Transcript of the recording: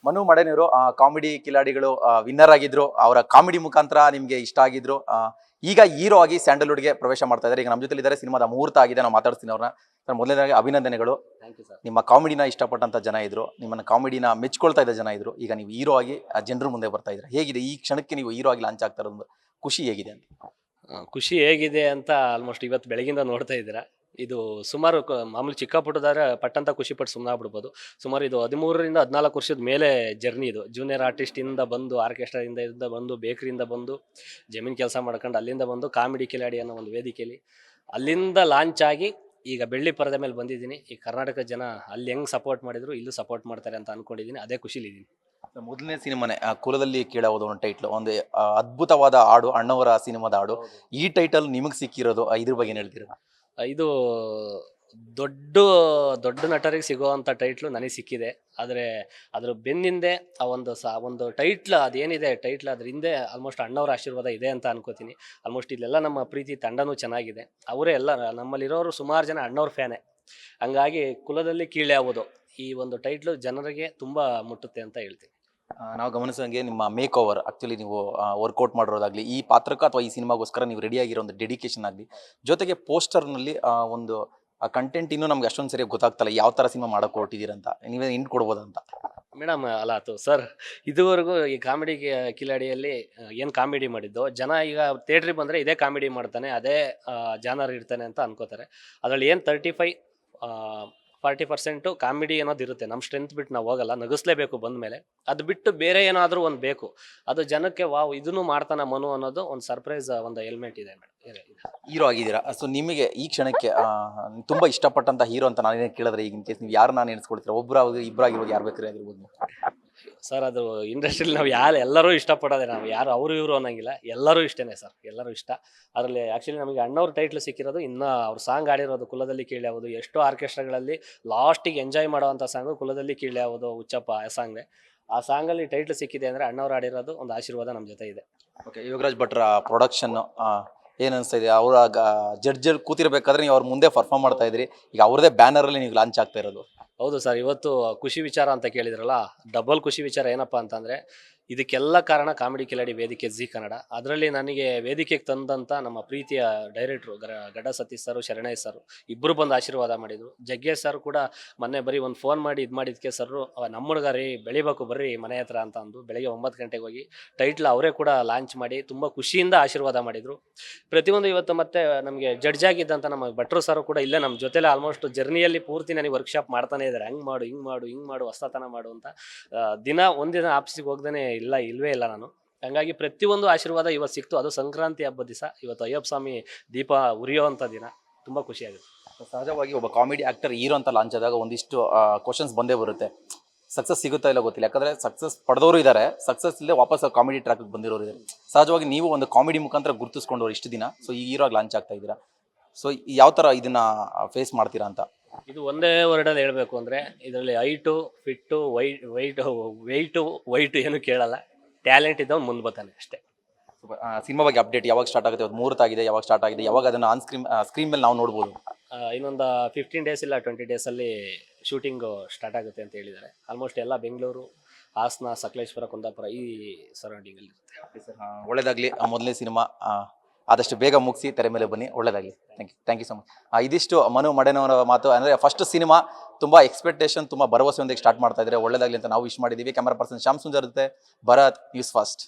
Manu ಮಡೇನವರು comedy ಕಿಲಾಡಿಗಳು winner ಆಗಿದ್ರು. ಅವರ comedy ಮುಖಾಂತರ ನಿಮ್ಗೆ ಇಷ್ಟ ಆಗಿದ್ರು. ಈಗ ಹೀರೋ ಆಗಿ ಸ್ಯಾಂಡಲ್ವುಡ್ಗೆ ಪ್ರವೇಶ ಮಾಡ್ತಾ ಇದ್ದಾರೆ. ಈಗ ನಮ್ಮ ಜೊತೆ ಇದ್ದಾರೆ. ಸಿನಿಮಾದ ಮುಹೂರ್ತ ಆಗಿದೆ, ನಾವು ಮಾತಾಡ್ತೀನಿ ಅವ್ರನ್ನ. ಸರ್, ಮೊದಲನೇದಾಗಿ ಅಭಿನಂದನೆಗಳು. Thank you sir. ನಿಮ್ಮ ಕಾಮಿಡಿನ ಇಷ್ಟಪಟ್ಟಂತ ಜನ ಇದ್ರು, ನಿಮ್ಮನ್ನ ಕಾಮಿಡಿನ ಮೆಚ್ಕೊಳ್ತಾ ಇದ್ದ ಜನ ಇದ್ರು. ಈಗ ನೀವು ಹೀರೋ ಆಗಿ ಜನರ ಮುಂದೆ ಬರ್ತಾ ಇದ್ರೆ ಹೇಗಿದೆ ಈ ಕ್ಷಣಕ್ಕೆ ನೀವು ಹೀರೋ ಆಗಿ ಲಾಂಚ್ ಆಗ್ತಾ ಇರೋದು? ಖುಷಿ ಹೇಗಿದೆ ಅಂತ? ಖುಷಿ ಹೇಗಿದೆ ಅಂತ ಆಲ್ಮೋಸ್ಟ್ ಇವತ್ತು ಬೆಳಗಿಂದ ನೋಡ್ತಾ ಇದ್ದೀರಾ. ಇದು ಸುಮಾರು ಮಾಮೂಲಿ ಚಿಕ್ಕ ಪುಟ್ಟದಾದ್ರೆ ಪಟ್ಟಂತ ಖುಷಿ ಪಟ್ಟು ಸುಮ್ಮನೆ ಆಗ್ಬಿಡ್ಬೋದು. ಸುಮಾರು ಇದು 13ರಿಂದ 14 ವರ್ಷದ ಮೇಲೆ ಜರ್ನಿ. ಇದು ಜೂನಿಯರ್ ಆರ್ಟಿಸ್ಟಿಂದ ಬಂದು, ಆರ್ಕೆಸ್ಟ್ರಾದಿಂದ ಬಂದು, ಬೇಕರಿಯಿಂದ ಬಂದು, ಜಮೀನು ಕೆಲಸ ಮಾಡ್ಕೊಂಡು ಅಲ್ಲಿಂದ ಬಂದು ಕಾಮಿಡಿ ಕಿಲಾಡಿ ಅನ್ನೋ ಒಂದು ವೇದಿಕೆಯಲ್ಲಿ ಅಲ್ಲಿಂದ ಲಾಂಚ್ ಆಗಿ ಈಗ ಬೆಳ್ಳಿ ಪರದೆ ಮೇಲೆ ಬಂದಿದ್ದೀನಿ. ಈ ಕರ್ನಾಟಕ ಜನ ಅಲ್ಲಿ ಹೆಂಗೆ ಸಪೋರ್ಟ್ ಮಾಡಿದ್ರು ಇಲ್ಲೂ ಸಪೋರ್ಟ್ ಮಾಡ್ತಾರೆ ಅಂತ ಅನ್ಕೊಂಡಿದ್ದೀನಿ. ಅದೇ ಖುಷಿಲಿದ್ದೀನಿ. ಮೊದಲನೇ ಸಿನಿಮಾನೇ ಕುಲದಲ್ಲಿ ಕೇಳೋದು ಒಂದು ಟೈಟ್ಲು, ಒಂದು ಅದ್ಭುತವಾದ ಹಾಡು, ಅಣ್ಣವರ ಸಿನಿಮಾದ ಹಾಡು. ಈ ಟೈಟಲ್ ನಿಮಗೆ ಸಿಕ್ಕಿರೋದು, ಇದ್ರ ಬಗ್ಗೆ ಏನು ಹೇಳ್ತೀರಾ? ಇದು ದೊಡ್ಡ ದೊಡ್ಡ ನಟರಿಗೆ ಸಿಗೋವಂಥ ಟೈಟ್ಲು ನನಗೆ ಸಿಕ್ಕಿದೆ. ಆದರೆ ಅದ್ರ ಬೆನ್ನಿಂದೆ ಆ ಒಂದು ಟೈಟ್ಲ್ ಅದೇನಿದೆ, ಟೈಟ್ಲ್ ಅದ್ರ ಹಿಂದೆ ಆಲ್ಮೋಸ್ಟ್ ಅಣ್ಣವ್ರ ಆಶೀರ್ವಾದ ಇದೆ ಅಂತ ಅನ್ಕೋತೀನಿ. ಆಲ್ಮೋಸ್ಟ್ ಇಲ್ಲೆಲ್ಲ ನಮ್ಮ ಪ್ರೀತಿ ತಂಡನೂ ಚೆನ್ನಾಗಿದೆ. ಅವರೇ ಎಲ್ಲ ನಮ್ಮಲ್ಲಿರೋರು ಸುಮಾರು ಜನ ಅಣ್ಣವ್ರ ಫ್ಯಾನೇ. ಹಂಗಾಗಿ ಕುಲದಲ್ಲಿ ಕೀಳೆ ಆಗೋದು ಈ ಒಂದು ಟೈಟ್ಲು ಜನರಿಗೆ ತುಂಬ ಮುಟ್ಟುತ್ತೆ ಅಂತ ಹೇಳ್ತೀನಿ. ನಾವು ಗಮನಿಸಂಗೆ ನಿಮ್ಮ ಮೇಕ್ ಓವರ್, ಆಕ್ಚುಲಿ ನೀವು ವರ್ಕೌಟ್ ಮಾಡಿರೋದಾಗ್ಲಿ, ಈ ಪಾತ್ರಕ್ಕೆ ಅಥವಾ ಈ ಸಿನಿಮಾಗೋಸ್ಕರ ನೀವು ರೆಡಿ ಆಗಿರೋ ಒಂದು ಡೆಡಿಕೇಶನ್ ಆಗಲಿ, ಜೊತೆಗೆ ಪೋಸ್ಟರ್ನಲ್ಲಿ ಒಂದು ಕಂಟೆಂಟ್ ಇನ್ನೂ ನಮ್ಗೆ ಅಷ್ಟೊಂದು ಸರಿಯಾಗಿ ಗೊತ್ತಾಗ್ತಲ್ಲ, ಯಾವ ಥರ ಸಿನಿಮಾ ಮಾಡೋಕೆ ಹೊರಟಿದ್ದೀರಂತ ನೀವೇ ಹಿಂಟ್ ಕೊಡ್ಬೋದಂತ. ಮೇಡಮ್ ಅಲ್ಲ ಆತು ಸರ್, ಇದುವರೆಗೂ ಈ ಕಾಮಿಡಿ ಕಿಲಾಡಿಯಲ್ಲಿ ಏನು ಕಾಮಿಡಿ ಮಾಡಿದ್ದು ಜನ ಈಗ ಥಿಯೇಟ್ರಿಗೆ ಬಂದರೆ ಇದೇ ಕಾಮಿಡಿ ಮಾಡ್ತಾನೆ, ಅದೇ ಜಾನರ್ ಇರ್ತಾನೆ ಅಂತ ಅನ್ಕೋತಾರೆ. ಅದರಲ್ಲಿ ಏನು 35-40% ಕಾಮಿಡಿ ಅನ್ನೋದು ಇರುತ್ತೆ. ನಮ್ಮ ಸ್ಟ್ರೆಂತ್ ಬಿಟ್ಟು ನಾವು ಹೋಗಲ್ಲ, ನಗಿಸ್ಲೇಬೇಕು ಬಂದ ಮೇಲೆ. ಅದು ಬಿಟ್ಟು ಬೇರೆ ಏನಾದರೂ ಒಂದು ಬೇಕು, ಅದು ಜನಕ್ಕೆ ವಾವ್ ಇದನ್ನು ಮಾಡ್ತಾನೆ ಮನು ಅನ್ನೋದು ಒಂದು ಸರ್ಪ್ರೈಸ್, ಒಂದು ಎಲಿಮೆಂಟ್ ಇದೆ ಮೇಡಮ್. ಹೀರೋ ಆಗಿದ್ದೀರಾ, ಸೊ ನಿಮಗೆ ಈ ಕ್ಷಣಕ್ಕೆ ತುಂಬ ಇಷ್ಟಪಟ್ಟಂತ ಹೀರೋ ಅಂತ ನಾನೇನು ಕೇಳಿದ್ರೆ, ಈಗ ಇನ್ ಕೇಸ್ ನೀವು ಯಾರನ್ನ ನೆನೆಸ್ಕೊಳ್ತೀರಾ? ಇಬ್ಬರಾಗಿರ್ಬೋದು, ಯಾರು ಬೇಕಾದ್ರೆ ಆಗಿರ್ಬೋದು ಸರ್. ಅದು ಇಂಡಸ್ಟ್ರಿಲಿ ನಾವು ಎಲ್ಲರೂ ಇಷ್ಟಪಡೋದೆ, ನಾವು ಯಾರು ಅವರು ಇವರು ಅನ್ನೋಂಗಿಲ್ಲ, ಎಲ್ಲರೂ ಇಷ್ಟನೇ ಸರ್, ಎಲ್ಲರೂ ಇಷ್ಟ. ಅದರಲ್ಲಿ ಆ್ಯಕ್ಚುಲಿ ನಮಗೆ ಅಣ್ಣವ್ರ ಟೈಟ್ಲ್ ಸಿಕ್ಕಿರೋದು, ಇನ್ನು ಅವ್ರ ಸಾಂಗ್ ಆಡಿರೋದು ಕುಲದಲ್ಲಿ ಕೀಳೆ ಆಗೋದು. ಎಷ್ಟೋ ಆರ್ಕೆಸ್ಟ್ರಾಗಳಲ್ಲಿ ಲಾಸ್ಟಿಗೆ ಎಂಜಾಯ್ ಮಾಡೋವಂಥ ಸಾಂಗು ಕುಲದಲ್ಲಿ ಕೀಳೆ ಆಗೋದು, ಹುಚ್ಚಪ್ಪ ಆ ಸಾಂಗ್ಗೆ. ಆ ಸಾಂಗಲ್ಲಿ ಟೈಟ್ಲ್ ಸಿಕ್ಕಿದೆ ಅಂದರೆ ಅಣ್ಣವ್ರು ಆಡಿರೋದು ಒಂದು ಆಶೀರ್ವಾದ ನಮ್ಮ ಜೊತೆ ಇದೆ. ಓಕೆ, ಯೋಗರಾಜ್ ಭಟ್ರ ಪ್ರೊಡಕ್ಷನ್ ಏನು ಅನಿಸ್ತಾ ಇದೆ? ಅವರ ಜಡ್ಜಲ್ಲಿ ಕೂತಿರ್ಬೇಕಾದ್ರೆ ನೀವು ಅವ್ರ ಮುಂದೆ ಪರ್ಫಾರ್ಮ್ ಮಾಡ್ತಾ ಇದ್ರಿ, ಈಗ ಅವ್ರದೇ ಬ್ಯಾನರಲ್ಲಿ ನೀವು ಲಾಂಚ್ ಆಗ್ತಾ ಇರೋದು. ಹೌದು ಸರ್, ಇವತ್ತು ಖುಷಿ ವಿಚಾರ ಅಂತ ಕೇಳಿದ್ರಲ್ಲ, ಡಬಲ್ ಖುಷಿ ವಿಚಾರ. ಏನಪ್ಪ ಅಂತಂದರೆ ಇದಕ್ಕೆಲ್ಲ ಕಾರಣ ಕಾಮಿಡಿ ಕಿಲಾಡಿ ವೇದಿಕೆ ಜಿ ಕನ್ನಡ. ಅದರಲ್ಲಿ ನನಗೆ ವೇದಿಕೆಗೆ ತಂದಂಥ ನಮ್ಮ ಪ್ರೀತಿಯ ಡೈರೆಕ್ಟ್ರು ಗಡ್ಡ ಸತೀಶ್ ಸರ್, ಶರಣಯ್ಯ ಸರ್ ಇಬ್ಬರು ಬಂದು ಆಶೀರ್ವಾದ ಮಾಡಿದರು. ಜಗ್ಗೇಶ್ ಸರ್ ಕೂಡ ಮೊನ್ನೆ ಬರೀ ಒಂದು ಫೋನ್ ಮಾಡಿ ಇದು ಮಾಡಿದ್ದಕ್ಕೆ, ಸರ್ರು ನಮ್ಮ ಹುಡುಗ ರೀ ಬೆಳಿಬೇಕು ಬರ್ರಿ ಮನೆ ಹತ್ರ ಅಂತ ಅಂದು ಬೆಳಗ್ಗೆ 9 ಗಂಟೆಗೆ ಹೋಗಿ ಟೈಟ್ಲ್ ಅವರೇ ಕೂಡ ಲಾಂಚ್ ಮಾಡಿ ತುಂಬ ಖುಷಿಯಿಂದ ಆಶೀರ್ವಾದ ಮಾಡಿದರು. ಪ್ರತಿಯೊಂದು ಇವತ್ತು ಮತ್ತೆ ನಮಗೆ ಜಡ್ಜ್ ಆಗಿದ್ದಂಥ ನಮ್ಮ ಭಟ್ರು ಸರ್ ಕೂಡ ಇಲ್ಲೇ ನಮ್ಮ ಜೊತೆಲೆ ಆಲ್ಮೋಸ್ಟ್ ಜರ್ನಿಯಲ್ಲಿ ಪೂರ್ತಿ ನನಗೆ ವರ್ಕ್ಶಾಪ್ ಮಾಡ್ತಾನೆ ಇದ್ದಾರೆ. ಹಂಗೆ ಮಾಡು, ಹಿಂಗೆ ಮಾಡು, ಹೊಸತನ ಮಾಡು ಅಂತ. ಒಂದಿನ ಆಫೀಸಿಗೆ ಹೋಗ್ದೇ ಇಲ್ವೇ ಇಲ್ಲ ನಾನು. ಹಂಗಾಗಿ ಪ್ರತಿಯೊಂದು ಆಶೀರ್ವಾದ ಇವತ್ತು ಸಿಕ್ತು. ಅದು ಸಂಕ್ರಾಂತಿ ಹಬ್ಬದ ದಿವಸ, ಇವತ್ತು ಅಯ್ಯಪ್ಪ ಸ್ವಾಮಿ ದೀಪ ಉರಿಯೋವಂಥ ದಿನ. ತುಂಬ ಖುಷಿಯಾಗುತ್ತೆ. ಸಹಜವಾಗಿ ಒಬ್ಬ ಕಾಮಿಡಿ ಆಕ್ಟರ್ ಹೀರೋ ಅಂತ ಲಾಂಚ್ ಆದಾಗ ಒಂದಿಷ್ಟು ಕ್ವಶನ್ಸ್ ಬಂದೇ ಬರುತ್ತೆ. ಸಕ್ಸಸ್ ಸಿಗುತ್ತಾ ಇಲ್ಲ ಗೊತ್ತಿಲ್ಲ, ಯಾಕಂದರೆ ಸಕ್ಸಸ್ ಪಡೆದವರು ಇದ್ದಾರೆ, ಸಕ್ಸಸ್ ಇಲ್ಲದೆ ವಾಪಸ್ ಕಾಮಿಡಿ ಟ್ರ್ಯಾಕ್ಗೆ ಬಂದಿರೋರು ಇದ್ದಾರೆ. ಸಹಜವಾಗಿ ನೀವು ಒಂದು ಕಾಮಿಡಿ ಮುಖಾಂತರ ಗುರುತಿಸ್ಕೊಂಡವ್ರು ಇಷ್ಟು ದಿನ, ಸೊ ಈ ಹೀರೋ ಆಗಿ ಲಾಂಚ್ ಆಗ್ತಾ ಇದ್ದೀರಾ. ಸೊ ಯಾವ ಥರ ಇದನ್ನ ಫೇಸ್ ಮಾಡ್ತೀರಾ ಅಂತ? ಇದು ಒಂದೇ ವರ್ಡಲ್ಲಿ ಹೇಳಬೇಕು ಅಂದರೆ, ಇದರಲ್ಲಿ ಹೈಟು, ಫಿಟ್ಟು, ವೈಟು ಏನು ಕೇಳಲ್ಲ. ಟ್ಯಾಲೆಂಟ್ ಇದ್ದವ್ನು ಮುಂದೆ ಬರ್ತಾನೆ ಅಷ್ಟೇ. ಸಿನಿಮಾ ಬಗ್ಗೆ ಅಪ್ಡೇಟ್ ಯಾವಾಗ ಸ್ಟಾರ್ಟ್ ಆಗುತ್ತೆ? ಮುಹೂರ್ತ ಆಗಿದೆ, ಯಾವಾಗ ಸ್ಟಾರ್ಟ್ ಆಗಿದೆ, ಯಾವಾಗ ಅದನ್ನು ಸ್ಕ್ರೀನ್ ಮೇಲೆ ನಾವು ನೋಡ್ಬೋದು? ಇನ್ನೊಂದು 15 ಡೇಸ್ ಇಲ್ಲ 20 ಡೇಸಲ್ಲಿ ಶೂಟಿಂಗು ಸ್ಟಾರ್ಟ್ ಆಗುತ್ತೆ ಅಂತ ಹೇಳಿದ್ದಾರೆ. ಆಲ್ಮೋಸ್ಟ್ ಎಲ್ಲ ಬೆಂಗಳೂರು, ಹಾಸನ, ಸಕಲೇಶ್ವರ, ಕುಂದಾಪುರ ಈ ಸರೌಂಡಿಂಗಲ್ಲಿ ಇರುತ್ತೆ. ಒಳ್ಳೇದಾಗಲಿ. ಮೊದಲನೇ ಸಿನಿಮಾ ಆದಷ್ಟು ಬೇಗ ಮುಗಿಸಿ ತೆರೆ ಮೇಲೆ ಬನ್ನಿ. ಒಳ್ಳೇದಾಗಲಿ. Thank you so much. ಇದಿಷ್ಟು ಮನು ಮಡೇನವರ ಮಾತು. ಅಂದರೆ ಫಸ್ಟ್ ಸಿನಿಮಾ ತುಂಬ ಎಕ್ಸ್ಪೆಕ್ಟೇಷನ್, ತುಂಬ ಭರವಸೆಯೊಂದಿಗೆ ಸ್ಟಾರ್ಟ್ ಮಾಡ್ತಾ ಇದ್ದಾರೆ. ಒಳ್ಳೇದಾಗಲಿ ಅಂತ ನಾವು ವಿಶ್ ಮಾಡಿದ್ದೀವಿ. ಕ್ಯಾಮರಾ ಪರ್ಸನ್ ಶ್ಯಾಮ್ ಸುಂದರ್ ಜೊತೆ ಭರತ್, ನ್ಯೂಸ್ ಫಸ್ಟ್.